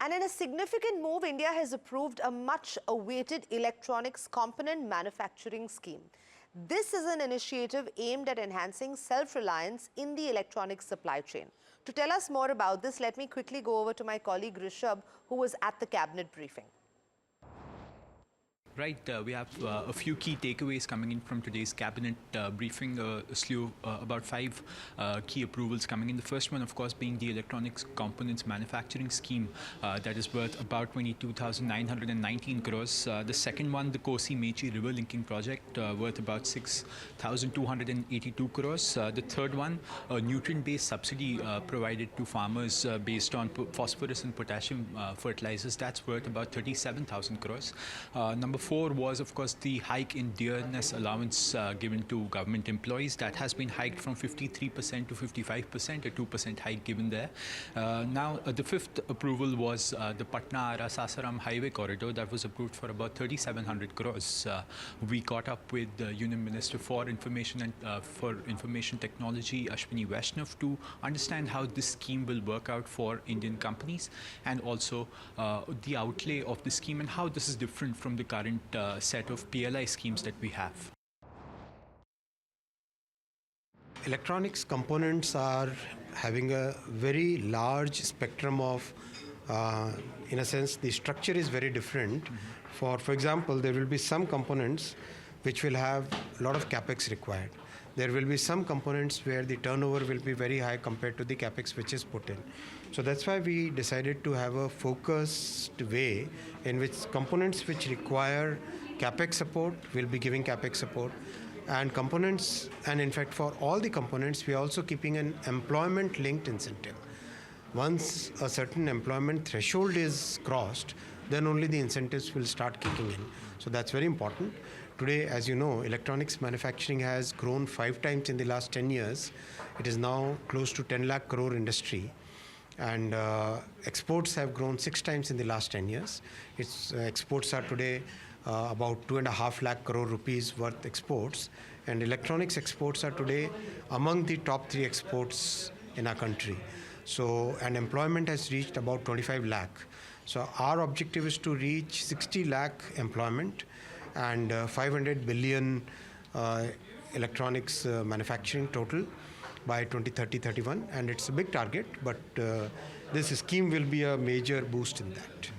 And in a significant move, India has approved a much-awaited electronics component manufacturing scheme. This is an initiative aimed at enhancing self-reliance in the electronics supply chain. To tell us more about this, let me quickly go over to my colleague Rishabh, who was at the cabinet briefing. Right, we have a few key takeaways coming in from today's cabinet briefing, a slew, about 5 key approvals coming in. The first one, of course, being the electronics components manufacturing scheme that is worth about 22,919 crores. The second one, the Kosi-Mechi river linking project, worth about 6,282 crores. The third one, a nutrient-based subsidy provided to farmers based on phosphorus and potassium fertilizers. That's worth about 37,000 crores. Number 4 was, of course, the hike in dearness allowance given to government employees. That has been hiked from 53% to 55%, a 2% hike given there. Now, the fifth approval was the Patna-Ara-Sasaram highway corridor that was approved for about 3,700 crores. We caught up with the Union Minister for Information Technology, Ashwini Vaishnaw, to understand how this scheme will work out for Indian companies, and also the outlay of the scheme and how this is different from the current set of PLI schemes that we have. Electronics components are having a very large spectrum of, in a sense, the structure is very different. For example, there will be some components which will have a lot of capex required. There will be some components where the turnover will be very high compared to the capex which is put in. So that's why we decided to have a focused way in which components which require capex support will be giving capex support. And components, and in fact for all the components, we are also keeping an employment-linked incentive. Once a certain employment threshold is crossed, then only the incentives will start kicking in. So that's very important. Today, as you know, electronics manufacturing has grown 5 times in the last 10 years. It is now close to 10 lakh crore industry. And exports have grown 6 times in the last 10 years. Its exports are today about 2.5 lakh crore rupees worth exports. And electronics exports are today among the top 3 exports in our country. So, and employment has reached about 25 lakh. So our objective is to reach 60 lakh employment and 500 billion electronics manufacturing total by 2030-31, and it's a big target, but this scheme will be a major boost in that.